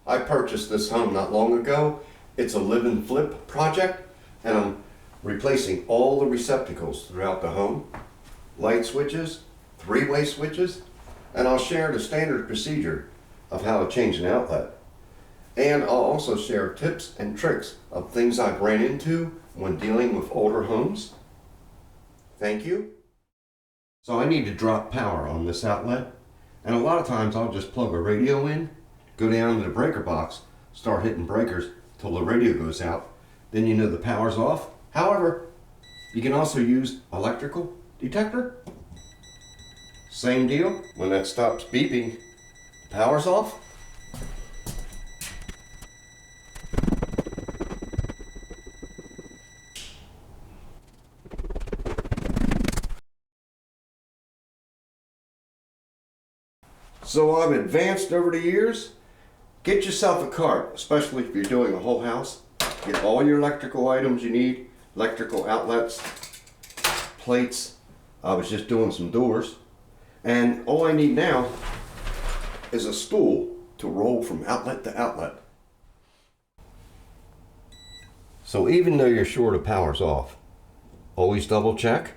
I purchased this home not long ago. It's a live and flip project, and I'm replacing all the receptacles throughout the home. Light switches, three-way switches, and I'll share the standard procedure of how to change an outlet. And I'll also share tips and tricks of things I've ran into when dealing with older homes. Thank you. So I need to drop power on this outlet, and a lot of times I'll just plug a radio in, go down to the breaker box, start hitting breakers till the radio goes out. Then you know the power's off. However, you can also use electrical detector. Same deal. When that stops beeping, power's off. So I've advanced over the years. Get yourself a cart, especially if you're doing a whole house. Get all your electrical items you need, electrical outlets, plates. I was just doing some doors. And all I need now is a stool to roll from outlet to outlet. So even though you're sure the power's off, always double check.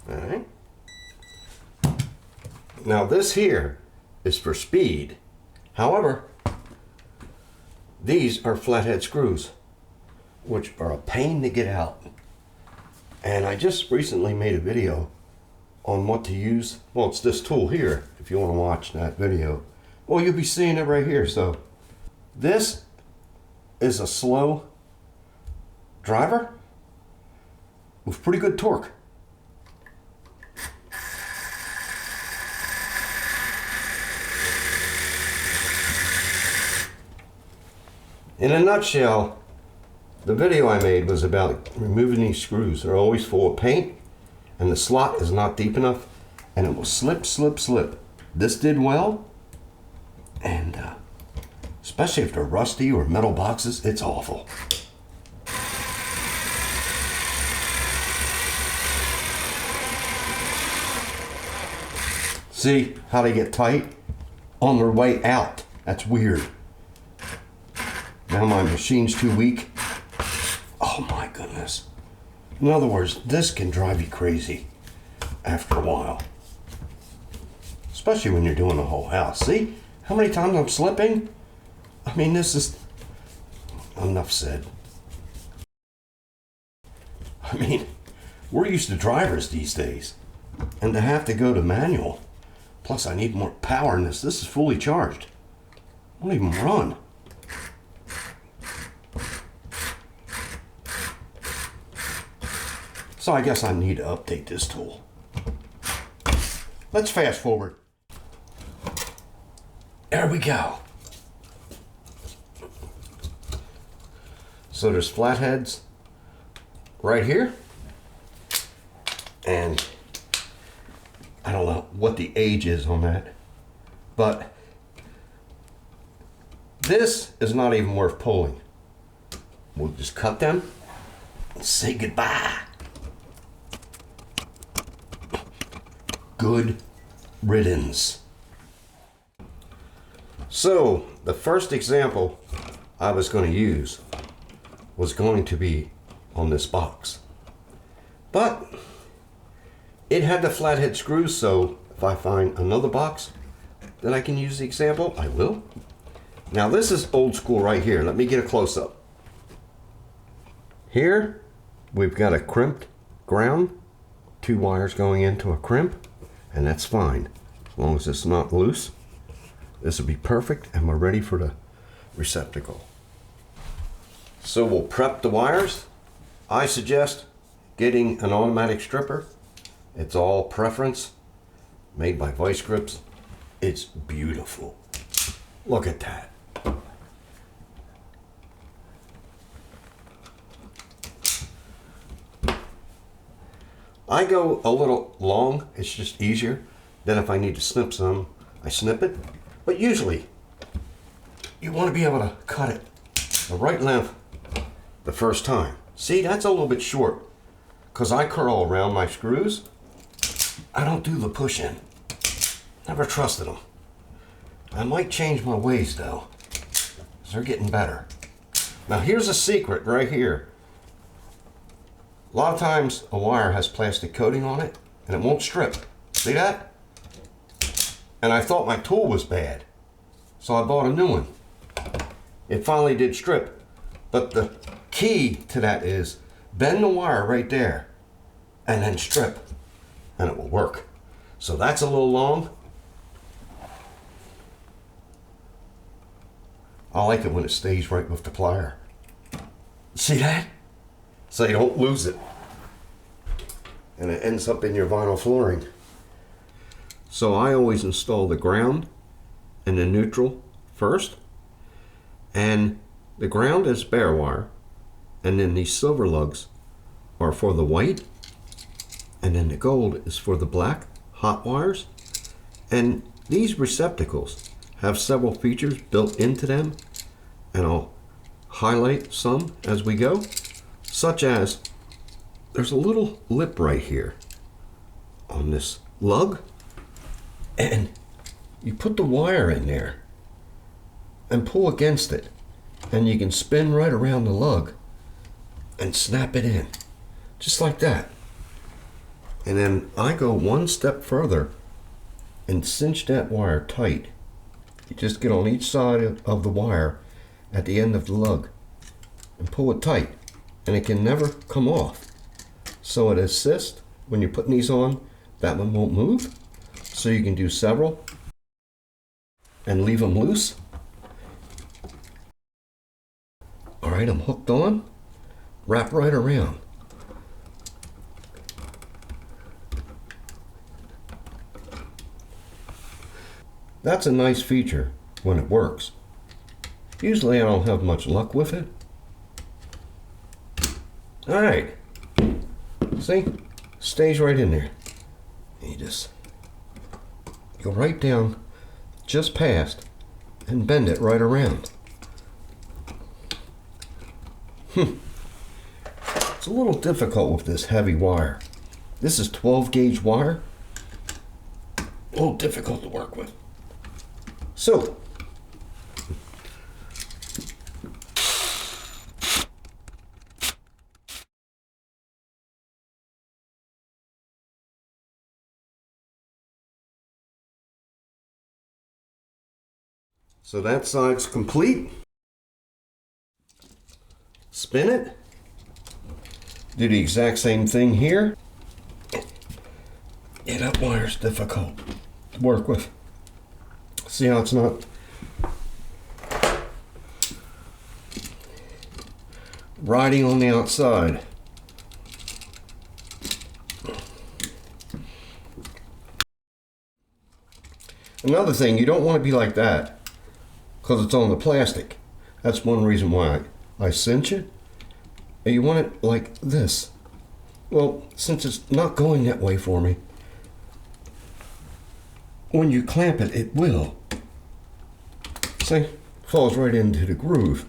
Alright. Now this here is for speed. However, these are flathead screws, which are a pain to get out. And I just recently made a video on what to use. Well, it's this tool here, if you want to watch that video. Well, you'll be seeing it right here. So this is a slow driver with pretty good torque. In a nutshell, the video I made was about removing these screws. They're always full of paint, and the slot is not deep enough, and it will slip, slip, slip. This did well, and especially if they're rusty or metal boxes, it's awful. See how they get tight on their way out? That's weird. Now my machine's too weak. Oh my goodness. In other words, this can drive you crazy after a while. Especially when you're doing a whole house. See how many times I'm slipping? I mean, this is... Enough said. I mean, we're used to drivers these days. And to have to go to manual. Plus I need more power in this. This is fully charged. It won't even run. So I guess I need to update this tool. Let's fast forward. There we go. So there's flatheads right here. And I don't know what the age is on that, but this is not even worth pulling. We'll just cut them and say goodbye. Good riddance. So the first example I was going to use was going to be on this box, but it had the flathead screws, so if I find another box that I can use the example, I will. Now this is old school right here. Let me get a close-up. Here we've got a crimped ground, 2 wires going into a crimp. And that's fine, as long as it's not loose. This will be perfect, and we're ready for the receptacle. So we'll prep the wires. I suggest getting an automatic stripper. It's all preference, made by Vice Grips. It's beautiful. Look at that. I go a little long, it's just easier. Then if I need to snip some, I snip it. But usually, you want to be able to cut it the right length the first time. See, that's a little bit short, because I curl around my screws. I don't do the push in. Never trusted them. I might change my ways though, 'cause they're getting better. Now here's a secret right here. A lot of times a wire has plastic coating on it and it won't strip. See that? And I thought my tool was bad, so I bought a new one. It finally did strip, but the key to that is bend the wire right there and then strip, and it will work. So that's a little long. I like it when it stays right with the plier. See that? So you don't lose it. And it ends up in your vinyl flooring. So I always install the ground and the neutral first. And the ground is bare wire. And then these silver lugs are for the white. And then the gold is for the black hot wires. And these receptacles have several features built into them, and I'll highlight some as we go, such as there's a little lip right here on this lug, and you put the wire in there and pull against it, and you can spin right around the lug and snap it in just like that. And then I go one step further and cinch that wire tight. You just get on each side of the wire at the end of the lug and pull it tight, and it can never come off. So it assists when you're putting these on, that one won't move. So you can do several and leave them loose. All right, I'm hooked on. Wrap right around. That's a nice feature when it works. Usually I don't have much luck with it. All right, see, stays right in there. You just go right down, just past, and bend it right around. It's a little difficult with this heavy wire. This is 12 gauge wire. A little difficult to work with. So, that side's complete. Spin it. Do the exact same thing here. Yeah, that wire's difficult to work with. See how it's not riding on the outside. Another thing, you don't want to be like that because it's on the plastic. That's one reason why I cinch it. And you want it like this. Well, since it's not going that way for me, when you clamp it, it will. See, falls right into the groove.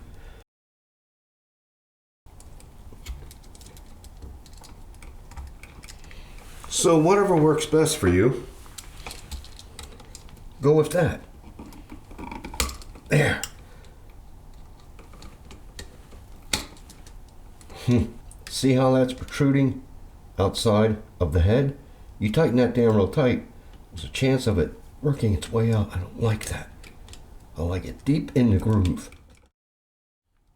So whatever works best for you, go with that. There. See how that's protruding outside of the head? You tighten that down real tight, there's a chance of it working its way out. I don't like that. I like it deep in the groove.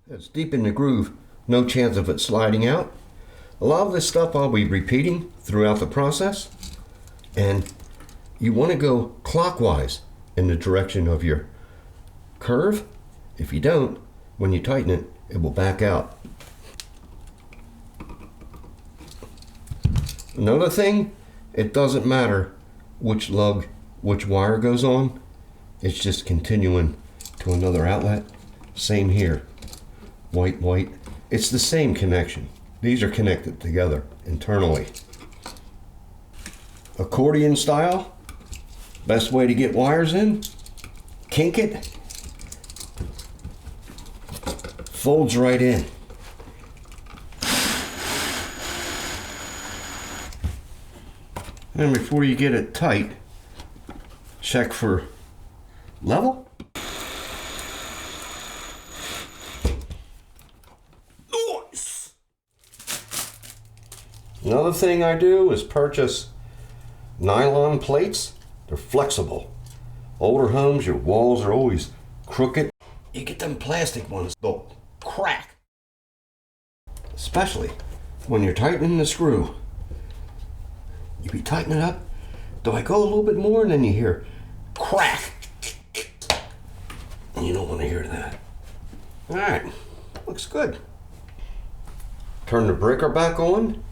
It's deep in the groove, no chance of it sliding out. A lot of this stuff I'll be repeating throughout the process, and you want to go clockwise in the direction of your curve. If you don't, when you tighten it, it will back out. Another thing, it doesn't matter which lug, which wire goes on. It's just continuing to another outlet. Same here. White, white. It's the same connection. These are connected together internally. Accordion style. Best way to get wires in. Kink it. Folds right in. And before you get it tight, check for level. Nice. Another thing I do is purchase nylon plates. They're flexible. Older homes, your walls are always crooked. You get them plastic ones, they'll crack. Especially when you're tightening the screw. You be tightening it up. Do I go a little bit more? And then you hear crack. And you don't want to hear that. All right, looks good. Turn the breaker back on.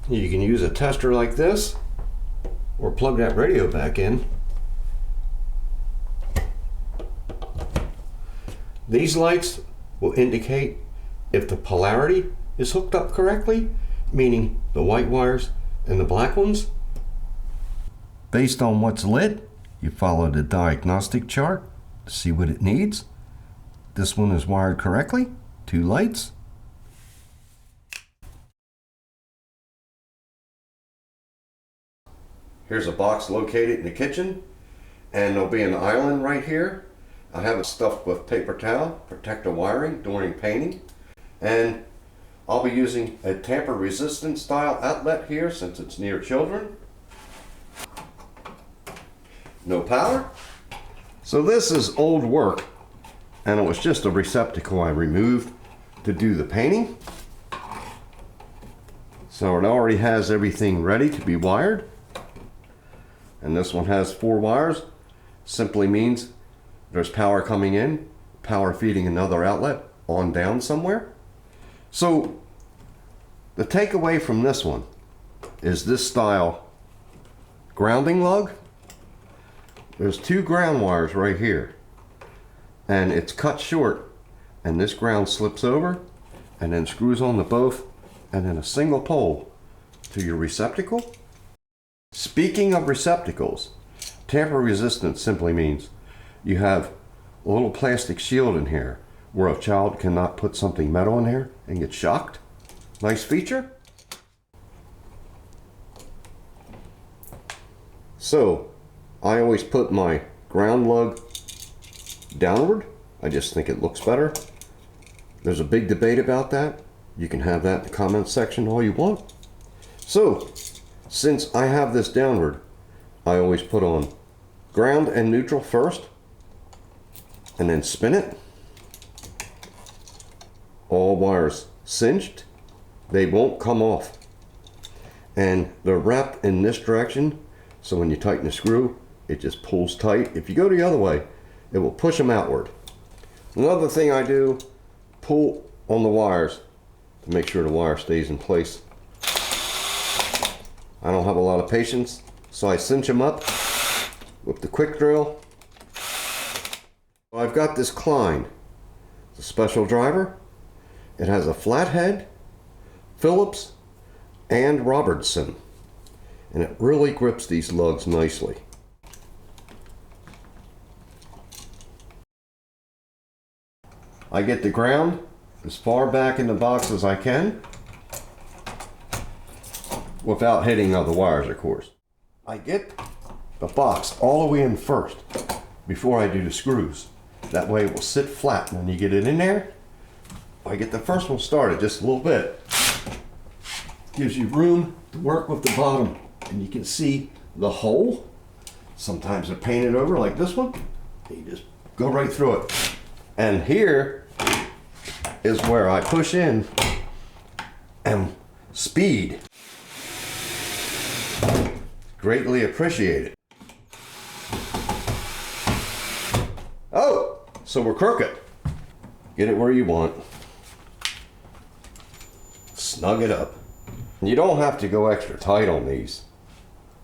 You can use a tester like this or plug that radio back in. These lights will indicate if the polarity is hooked up correctly, meaning the white wires and the black ones. Based on what's lit, you follow the diagnostic chart to see what it needs. This one is wired correctly, 2 lights. Here's a box located in the kitchen, and there'll be an island right here. I have it stuffed with paper towel, protect the wiring during painting. And I'll be using a tamper resistant style outlet here since it's near children. No power. So this is old work, and it was just a receptacle I removed to do the painting. So it already has everything ready to be wired. And this one has 4 wires. Simply means there's power coming in, power feeding another outlet on down somewhere. So the takeaway from this one is this style grounding lug. There's 2 ground wires right here, and it's cut short, and this ground slips over and then screws on to both, and then a single pole to your receptacle. Speaking of receptacles, tamper resistant simply means you have a little plastic shield in here where a child cannot put something metal in there and get shocked. Nice feature. So I always put my ground lug downward. I just think it looks better. There's a big debate about that. You can have that in the comment section all you want. So since I have this downward, I always put on ground and neutral first, and then spin it. All wires cinched. They won't come off. And they're wrapped in this direction, so when you tighten the screw, it just pulls tight. If you go the other way, it will push them outward. Another thing I do, pull on the wires to make sure the wire stays in place. I don't have a lot of patience, so I cinch them up with the quick drill. I've got this Klein. It's a special driver. It has a flathead, Phillips, and Robertson, and it really grips these lugs nicely. I get the ground as far back in the box as I can, without hitting the wires, of course. I get the box all the way in first before I do the screws. That way it will sit flat when you get it in there. I get the first one started just a little bit. Gives you room to work with the bottom, and you can see the hole. Sometimes they're painted over like this one. You just go right through it. And here is where I push in and speed. Greatly appreciated. Oh, so we're crooked. Get it where you want. Snug it up. You don't have to go extra tight on these.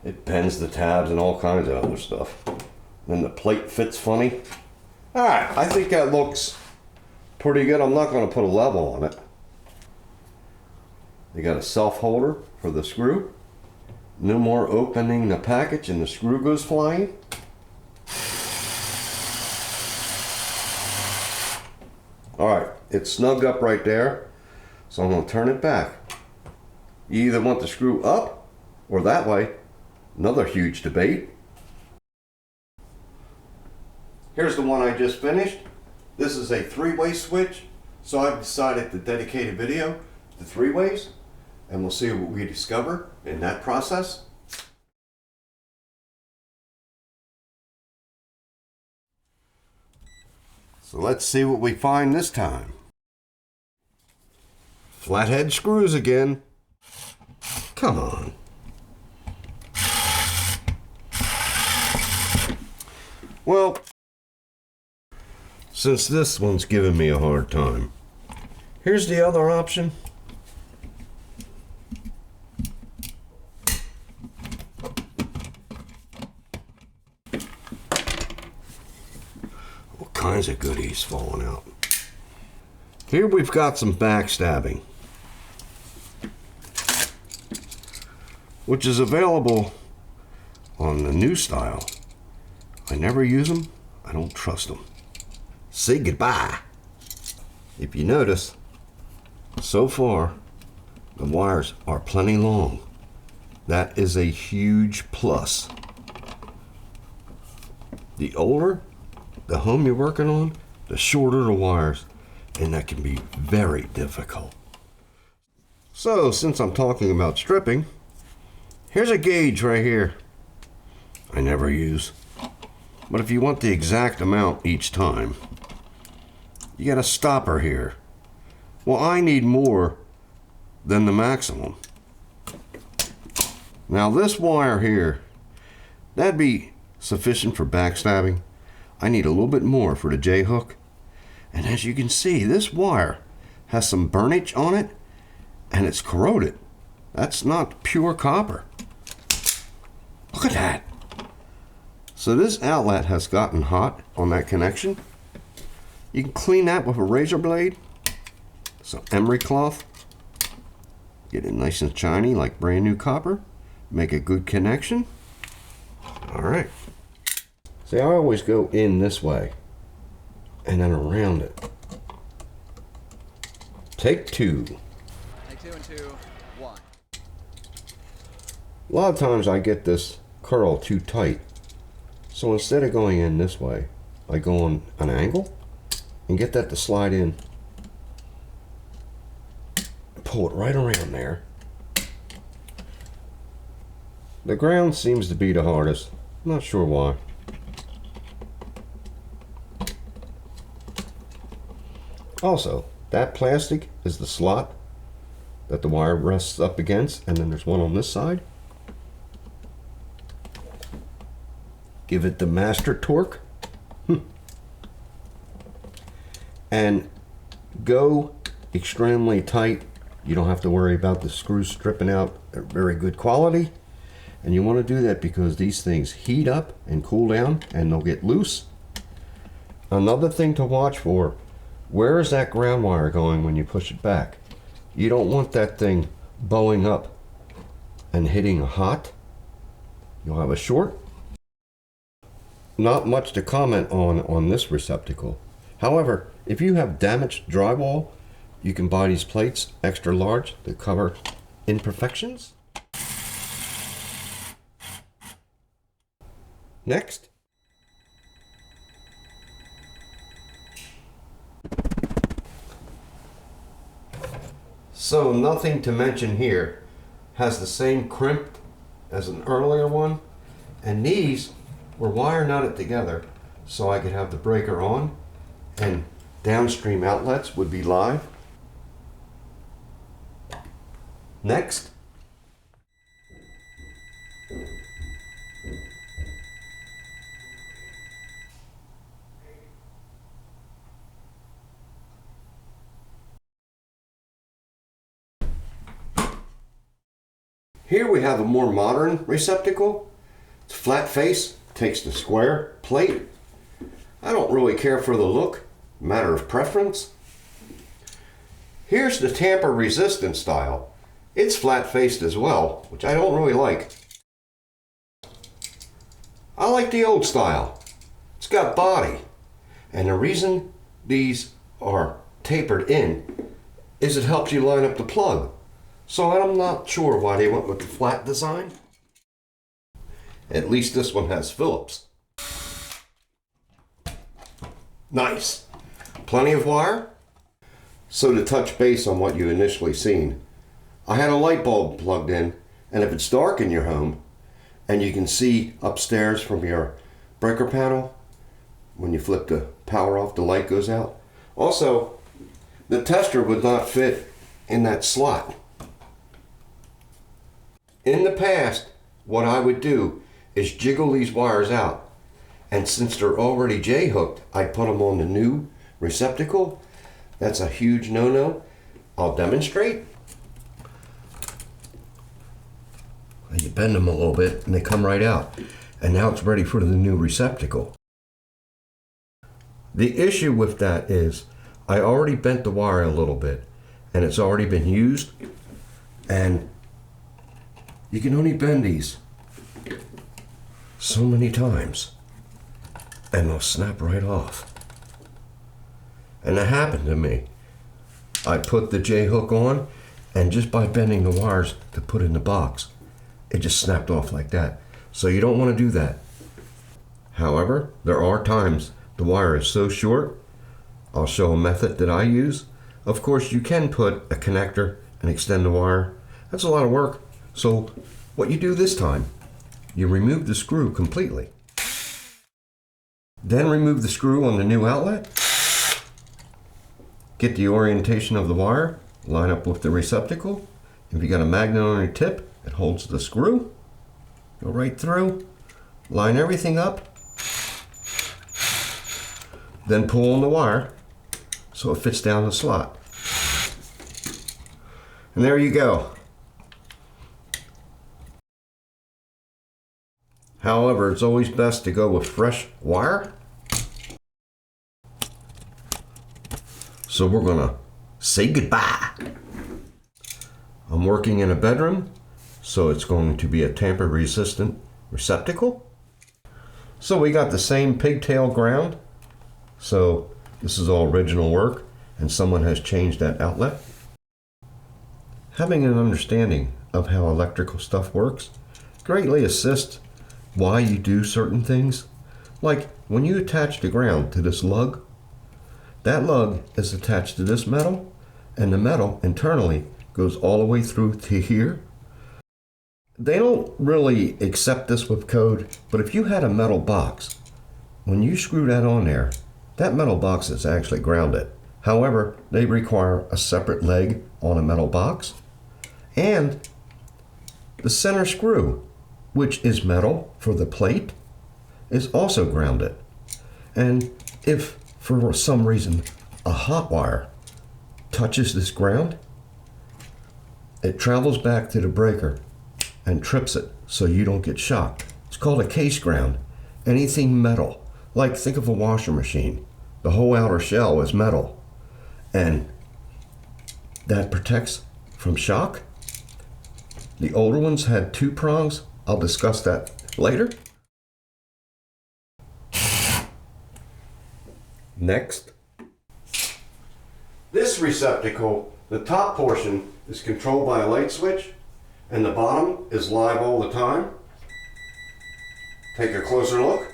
It bends the tabs and all kinds of other stuff. Then the plate fits funny. Alright, I think that looks pretty good. I'm not going to put a level on it. They got a self holder for the screw. No more opening the package and the screw goes flying. Alright, it's snugged up right there. So I'm going to turn it back. You either want the screw up or that way. Another huge debate. Here's the one I just finished. This is a three-way switch, so I've decided to dedicate a video to three ways, and we'll see what we discover in that process. So let's see what we find this time. Flathead screws again. Come on. Well, since this one's giving me a hard time, here's the other option. All kinds of goodies falling out. Here we've got some backstabbing, which is available on the new style. I never use them. I don't trust them. Say goodbye. If you notice, so far, the wires are plenty long. That is a huge plus. The older the home you're working on, the shorter the wires, and that can be very difficult. So, since I'm talking about stripping, here's a gauge right here. I never use. But if you want the exact amount each time, you got a stopper here. Well, I need more than the maximum. Now this wire here, that'd be sufficient for backstabbing. I need a little bit more for the J-hook. And as you can see, this wire has some burnage on it, and it's corroded. That's not pure copper. Look at that. So this outlet has gotten hot on that connection. You can clean that with a razor blade, some emery cloth, get it nice and shiny like brand new copper, make a good connection. All right. See, I always go in this way and then around it. Take two. Take 2 and 2, 1. A lot of times I get this curl too tight. So instead of going in this way, I go on an angle and get that to slide in. Pull it right around there. The ground seems to be the hardest. I'm not sure why. Also, that plastic is the slot that the wire rests up against, and then there's one on this side. Give it the master torque. And go extremely tight. You don't have to worry about the screws stripping out. They're very good quality. And you want to do that because these things heat up and cool down and they'll get loose. Another thing to watch for, where is that ground wire going when you push it back? You don't want that thing bowing up and hitting hot. You'll have a short. Not much to comment on this receptacle. However, if you have damaged drywall, you can buy these plates extra large to cover imperfections. Next. So nothing to mention here. Has the same crimp as an earlier one, and these were wire knotted together so I could have the breaker on and downstream outlets would be live. Next. Here we have a more modern receptacle. It's flat face, takes the square plate. I don't really care for the look, matter of preference. Here's the Tamper resistant style. It's flat faced as well, which I don't really like. I like the old style. It's got body. And the reason these are tapered in is it helps you line up the plug. So I'm not sure why they went with the flat design. At least this one has Phillips. Nice. Plenty of wire. So to touch base on what you initially seen, I had a light bulb plugged in, and if it's dark in your home and you can see upstairs from your breaker panel, when you flip the power off, the light goes out. Also, the tester would not fit in that slot. In the past, what I would do is jiggle these wires out, and since they're already J-hooked, I put them on the new receptacle. That's a huge no-no. I'll demonstrate. You bend them a little bit and they come right out. And now it's ready for the new receptacle. The issue with that is I already bent the wire a little bit and it's already been used, and you can only bend these so many times and they'll snap right off. And that happened to me. I put the J-hook on, and just by bending the wires to put in the box, it just snapped off like that. So you don't want to do that. However, there are times the wire is so short. I'll show a method that I use. Of course, you can put a connector and extend the wire. That's a lot of work. So what you do this time, you remove the screw completely. Then remove the screw on the new outlet. Get the orientation of the wire, line up with the receptacle. If you got a magnet on your tip, it holds the screw. Go right through, line everything up, then pull on the wire so it fits down the slot. And there you go. However, it's always best to go with fresh wire. So we're gonna say goodbye. I'm working in a bedroom, so it's going to be a tamper resistant receptacle. So we got the same pigtail ground. So this is all original work, and someone has changed that outlet. Having an understanding of how electrical stuff works greatly assists why you do certain things. Like when you attach the ground to this lug, that lug is attached to this metal, and the metal internally goes all the way through to here. They don't really accept this with code, but if you had a metal box, when you screw that on there, that metal box is actually grounded. However, they require a separate leg on a metal box, and the center screw, which is metal for the plate, is also grounded. And if for some reason a hot wire touches this ground, it travels back to the breaker and trips it so you don't get shocked. It's called a case ground. Anything metal, like think of a washer machine. The whole outer shell is metal, and that protects from shock. The older ones had 2 prongs. I'll discuss that later. Next. This receptacle, the top portion is controlled by a light switch, and the bottom is live all the time. Take a closer look.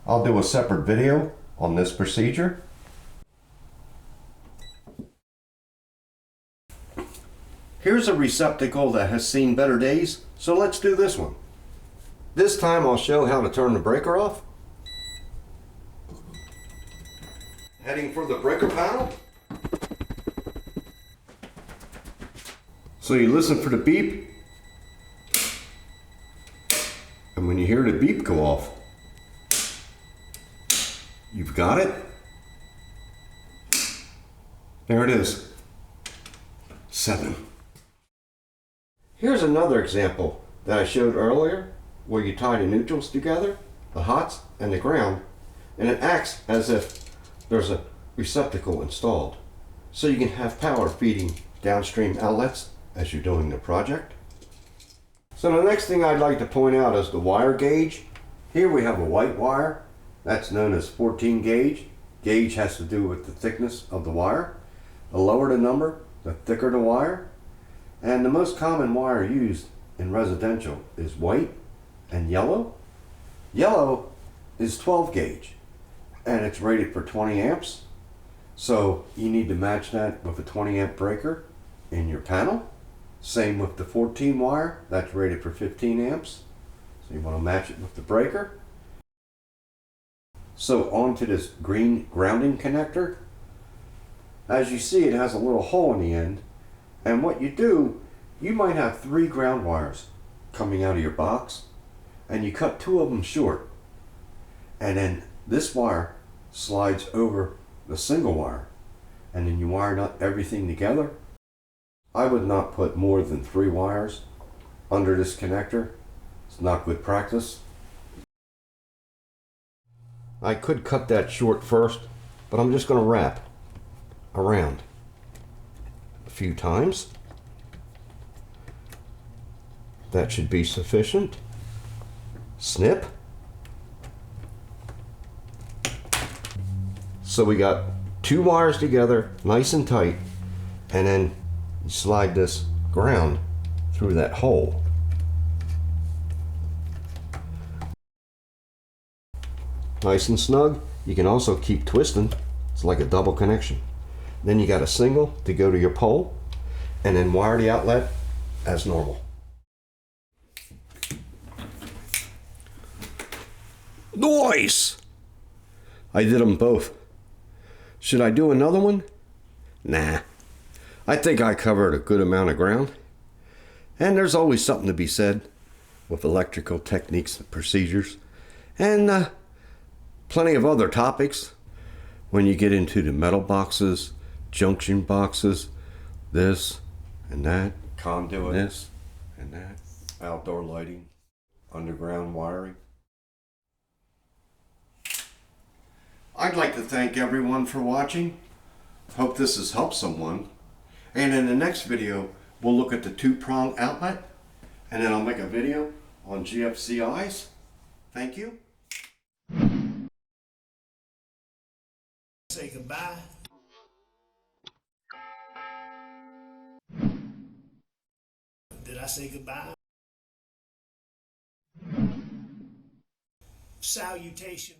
I'll do a separate video on this procedure. Here's a receptacle that has seen better days, so let's do this one. This time I'll show how to turn the breaker off. Heading for the breaker panel. So you listen for the beep, and when you hear the beep go off, you've got it. There it is. 7. Here's another example that I showed earlier where you tie the neutrals together, the hots and the ground, and it acts as if there's a receptacle installed. So you can have power feeding downstream outlets as you're doing the project. So the next thing I'd like to point out is the wire gauge. Here we have a white wire. That's known as 14 gauge. Gauge has to do with the thickness of the wire. The lower the number, the thicker the wire. And the most common wire used in residential is white and yellow. Yellow is 12 gauge and it's rated for 20 amps. So you need to match that with a 20 amp breaker in your panel. Same with the 14 wire, that's rated for 15 amps. So you want to match it with the breaker. So onto this green grounding connector. As you see, it has a little hole in the end. And what you do, you might have 3 ground wires coming out of your box, and you cut 2 of them short. And then this wire slides over the single wire, and then you wire up everything together. I would not put more than 3 wires under this connector. It's not good practice. I could cut that short first, but I'm just going to wrap around a few times. That should be sufficient. Snip. So we got 2 wires together, nice and tight, and then you slide this ground through that hole. Nice and snug. You can also keep twisting. It's like a double connection. Then you got a single to go to your pole, and then wire the outlet as normal. Nice! I did them both. Should I do another one? Nah. I think I covered a good amount of ground. And there's always something to be said with electrical techniques and procedures. And plenty of other topics when you get into the metal boxes, junction boxes, this and that, conduit, this and that, outdoor lighting, underground wiring. I'd like to thank everyone for watching. Hope this has helped someone. And in the next video, we'll look at the 2-prong outlet, and then I'll make a video on GFCIs. Thank you. Say goodbye. Did I say goodbye? Salutation.